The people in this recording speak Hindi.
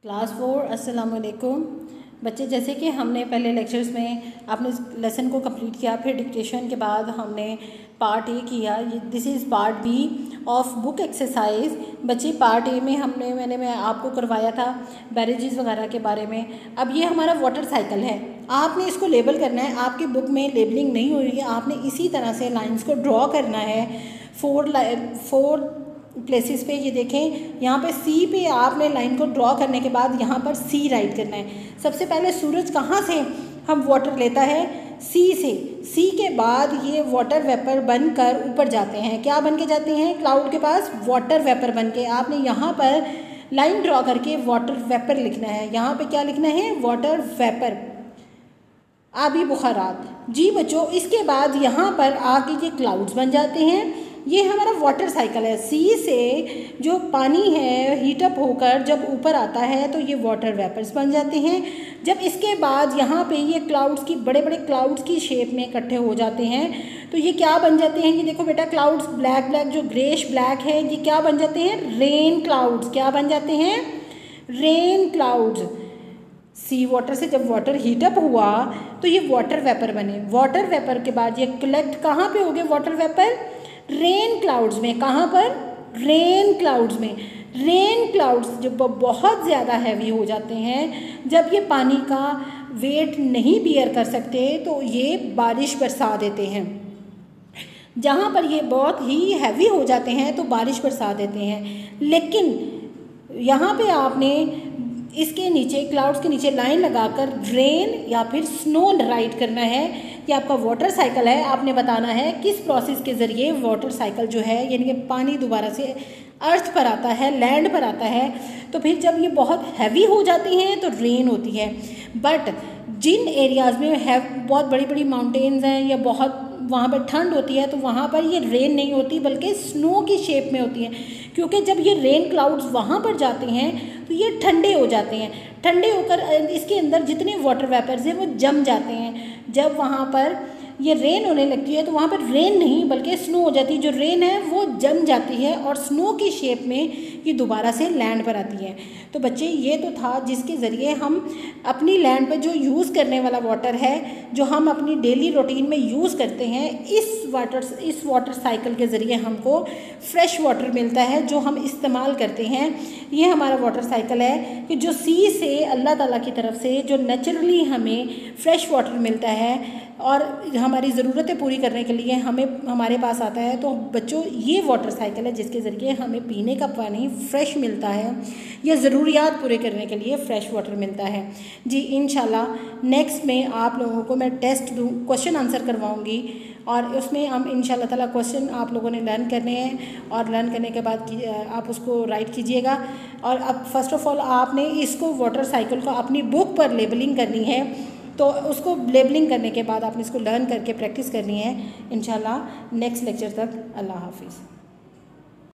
क्लास 4 अस्सलाम वालेकुम बच्चे। जैसे कि हमने पहले लेक्चर्स में आपने लेसन को कंप्लीट किया, फिर डिक्टेशन के बाद हमने पार्ट ए किया। This is part B of book exercise. बच्चे पार्ट ए में मैंने आपको करवाया था बैरेजेस वगैरह के बारे में। अब ये हमारा वाटर साइकिल है, आपने इसको लेबल करना है। आपकी बुक में लेबलिंग नहीं हुई है, आपने इसी तरह से लाइंस को ड्रॉ करना है। फोर प्लेसेस पे ये देखें, यहाँ पे सी पे आपने लाइन को ड्रॉ करने के बाद यहाँ पर सी राइट करना है। सबसे पहले सूरज कहाँ से हम वाटर लेता है? सी से। सी के बाद ये वाटर वेपर बनकर ऊपर जाते हैं। क्या बन के जाते हैं? क्लाउड के पास वाटर वेपर बन के। आपने यहाँ पर लाइन ड्रॉ करके वाटर वेपर लिखना है। यहाँ पे क्या लिखना है? वाटर वेपर, आबी बुखारात। जी बच्चों, इसके बाद यहाँ पर आके ये क्लाउड्स बन जाते हैं। ये हमारा वाटर साइकिल है। सी से जो पानी है हीटअप होकर जब ऊपर आता है तो ये वाटर वेपर्स बन जाते हैं। जब इसके बाद यहाँ पे ये क्लाउड्स की बड़े बड़े क्लाउड्स की शेप में इकट्ठे हो जाते हैं तो ये क्या बन जाते हैं? ये देखो बेटा, क्लाउड्स ब्लैक ब्लैक जो ग्रेश ब्लैक है, ये क्या बन जाते हैं? Rain clouds. क्या बन जाते हैं? Rain clouds. सी वाटर से जब वाटर हीटअप हुआ तो ये वाटर वेपर बने। वाटर वेपर के बाद ये कलेक्ट कहाँ पे हो गए? वाटर वेपर रेन क्लाउड्स में। कहाँ पर? रेन क्लाउड्स में। रेन क्लाउड्स जब बहुत ज़्यादा हैवी हो जाते हैं, जब ये पानी का वेट नहीं बियर कर सकते तो ये बारिश बरसा देते हैं। जहाँ पर ये बहुत ही हैवी हो जाते हैं तो बारिश बरसा देते हैं। लेकिन यहाँ पे आपने इसके नीचे, क्लाउड्स के नीचे लाइन लगाकर रेन या फिर स्नो राइट करना है। ये आपका वाटर साइकिल है। आपने बताना है किस प्रोसेस के ज़रिए वाटर साइकिल जो है, यानी कि पानी दोबारा से अर्थ पर आता है, लैंड पर आता है। तो फिर जब ये बहुत हैवी हो जाती हैं तो रेन होती है। बट जिन एरियाज़ में बहुत बड़ी बड़ी माउंटेन्स हैं या बहुत वहाँ पर ठंड होती है तो वहाँ पर ये रेन नहीं होती बल्कि स्नो की शेप में होती है, क्योंकि जब ये रेन क्लाउड्स वहाँ पर जाते हैं तो ये ठंडे हो जाते हैं। ठंडे होकर इसके अंदर जितने वाटर वेपर्स हैं वो जम जाते हैं। जब वहाँ पर ये रेन होने लगती है तो वहाँ पर रेन नहीं बल्कि स्नो हो जाती है। जो रेन है वो जम जाती है और स्नो की शेप में ये दोबारा से लैंड पर आती है। तो बच्चे, ये तो था जिसके ज़रिए हम अपनी लैंड पर जो यूज़ करने वाला वाटर है, जो हम अपनी डेली रूटीन में यूज़ करते हैं, इस वाटर साइकिल के ज़रिए हमको फ्रेश वाटर मिलता है जो हम इस्तेमाल करते हैं। ये हमारा वाटर साइकिल है कि जो सी से अल्लाह ताला की तरफ से जो नेचुरली हमें फ्रेश वाटर मिलता है और हमारी ज़रूरतें पूरी करने के लिए हमारे पास आता है। तो बच्चों, ये वाटर साइकिल है जिसके ज़रिए हमें पीने का पानी फ्रेश मिलता है या ज़रूरियात पूरे करने के लिए फ़्रेश वाटर मिलता है। जी इंशाल्लाह नेक्स्ट में आप लोगों को मैं टेस्ट क्वेश्चन आंसर करवाऊँगी और उसमें हम इंशाल्लाह ताला क्वेश्चन आप लोगों ने लर्न करने हैं और लर्न करने के बाद आप उसको राइट कीजिएगा। और अब फर्स्ट ऑफ़ ऑल आपने इसको वाटर साइकिल को अपनी बुक पर लेबलिंग करनी है। तो उसको लेबलिंग करने के बाद आपने इसको लर्न करके प्रैक्टिस करनी है। इंशाल्लाह नेक्स्ट लेक्चर तक अल्लाह हाफिज़।